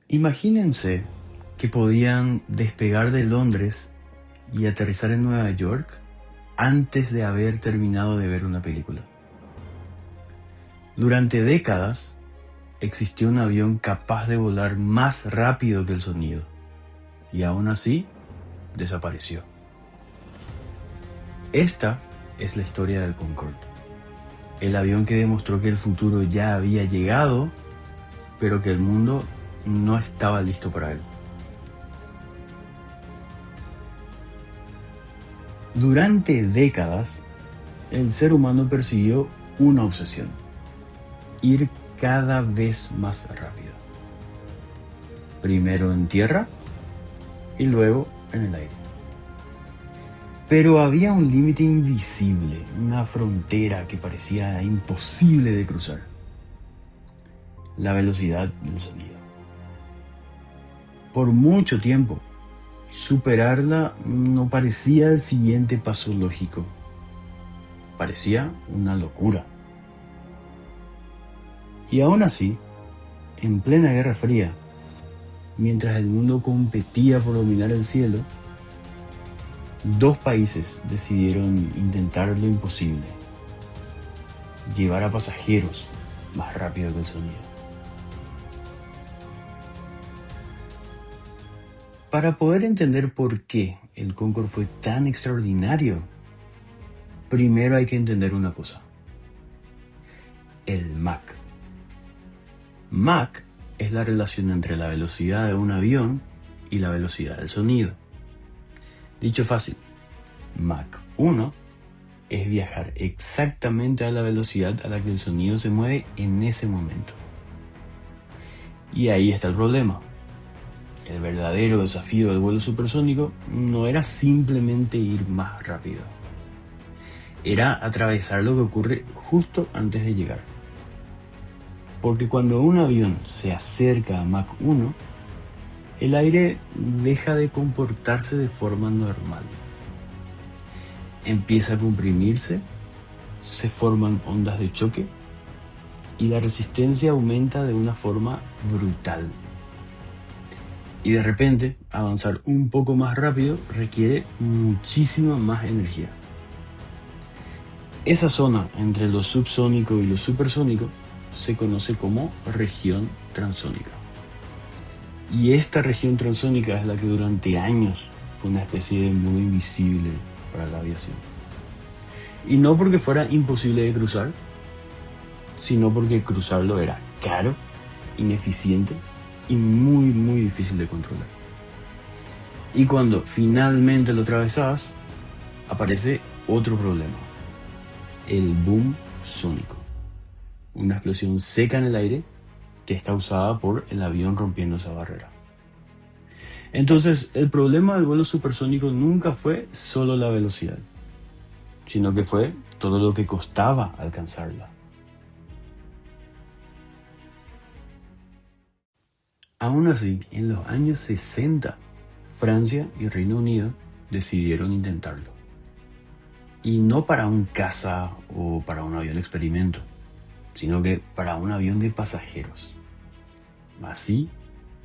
Imagínense que podían despegar de Londres y aterrizar en Nueva York antes de haber terminado de ver una película. Durante décadas existió un avión capaz de volar más rápido que el sonido, y aún así desapareció. Esta es la historia del Concorde, el avión que demostró que el futuro ya había llegado, pero que el mundo no estaba listo para él. Durante décadas, el ser humano persiguió una obsesión: ir cada vez más rápido. Primero en tierra y luego en el aire. Pero había un límite invisible, una frontera que parecía imposible de cruzar: la velocidad del sonido. Por mucho tiempo, superarla no parecía el siguiente paso lógico. Parecía una locura. Y aún así, en plena Guerra Fría, mientras el mundo competía por dominar el cielo, dos países decidieron intentar lo imposible: llevar a pasajeros más rápido que el sonido. Para poder entender por qué el Concorde fue tan extraordinario, primero hay que entender una cosa: el Mach. Mach es la relación entre la velocidad de un avión y la velocidad del sonido. Dicho fácil, Mach 1 es viajar exactamente a la velocidad a la que el sonido se mueve en ese momento. Y ahí está el problema. El verdadero desafío del vuelo supersónico no era simplemente ir más rápido. Era atravesar lo que ocurre justo antes de llegar. Porque cuando un avión se acerca a Mach 1, el aire deja de comportarse de forma normal. Empieza a comprimirse, se forman ondas de choque y la resistencia aumenta de una forma brutal. Y de repente, avanzar un poco más rápido requiere muchísima más energía. Esa zona entre lo subsónico y lo supersónico se conoce como región transónica. Y esta región transónica es la que durante años fue una especie de muro invisible para la aviación. Y no porque fuera imposible de cruzar, sino porque cruzarlo era caro, ineficiente y muy difícil de controlar. Y cuando finalmente lo atravesabas, aparece otro problema: el boom sónico, una explosión seca en el aire que es causada por el avión rompiendo esa barrera. Entonces, el problema del vuelo supersónico nunca fue solo la velocidad, sino que fue todo lo que costaba alcanzarla. Aún así, en los años 60, Francia y Reino Unido decidieron intentarlo. Y no para un caza o para un avión de experimento, sino que para un avión de pasajeros. Así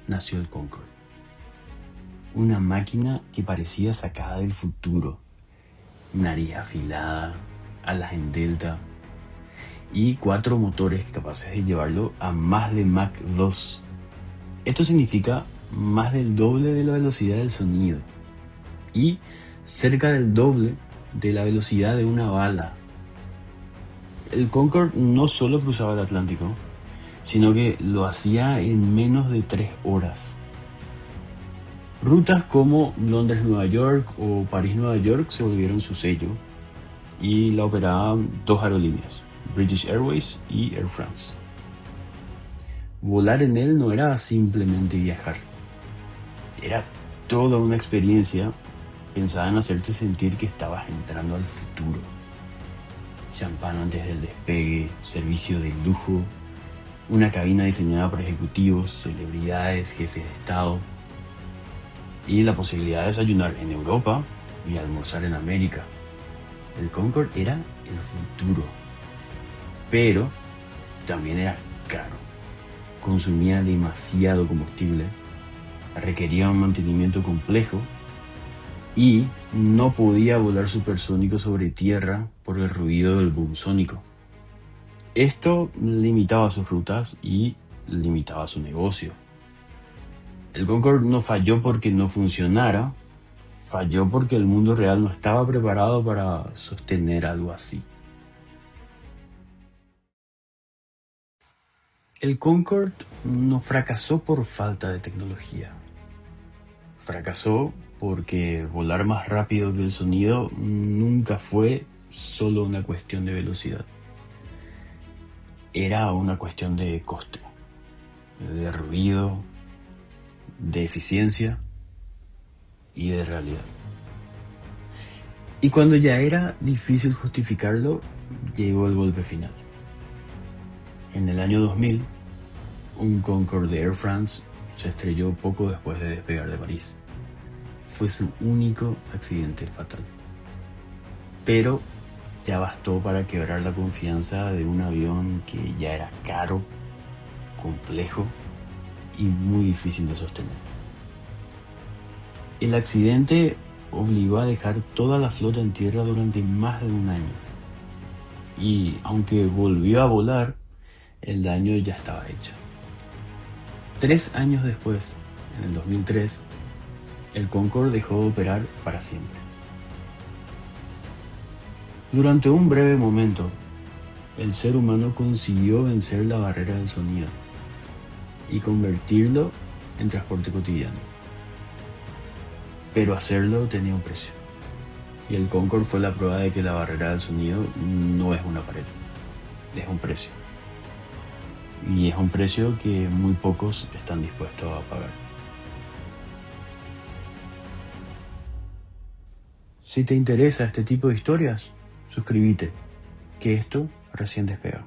nació el Concorde. Una máquina que parecía sacada del futuro. Nariz afilada, alas en delta y 4 motores capaces de llevarlo a más de Mach 2. Esto significa más del doble de la velocidad del sonido y cerca del doble de la velocidad de una bala. El Concorde no solo cruzaba el Atlántico, sino que lo hacía en menos de 3 horas. Rutas como Londres-Nueva York o París-Nueva York se volvieron su sello y la operaban 2 aerolíneas, British Airways y Air France. Volar en él no era simplemente viajar, era toda una experiencia pensada en hacerte sentir que estabas entrando al futuro. Champán antes del despegue, servicio de lujo, una cabina diseñada por ejecutivos, celebridades, jefes de estado, y la posibilidad de desayunar en Europa y almorzar en América. El Concorde era el futuro, pero también era caro. consumía demasiado combustible, requería un mantenimiento complejo y no podía volar supersónico sobre tierra por el ruido del boom sónico. Esto limitaba sus rutas y limitaba su negocio. El Concorde no falló porque no funcionara, falló porque el mundo real no estaba preparado para sostener algo así. El Concorde no fracasó por falta de tecnología. Fracasó porque volar más rápido que el sonido nunca fue solo una cuestión de velocidad. Era una cuestión de coste, de ruido, de eficiencia y de realidad. Y cuando ya era difícil justificarlo, llegó el golpe final. En el año 2000, un Concorde de Air France se estrelló poco después de despegar de París. Fue su único accidente fatal. Pero ya bastó para quebrar la confianza de un avión que ya era caro, complejo y muy difícil de sostener. El accidente obligó a dejar toda la flota en tierra durante más de un año. Y aunque volvió a volar, el daño ya estaba hecho. 3 años después, en el 2003, el Concorde dejó de operar para siempre. Durante un breve momento, el ser humano consiguió vencer la barrera del sonido y convertirlo en transporte cotidiano. Pero hacerlo tenía un precio. Y el Concorde fue la prueba de que la barrera del sonido no es una pared, es un precio. Y es un precio que muy pocos están dispuestos a pagar. Si te interesa este tipo de historias, suscríbete, que esto recién despega.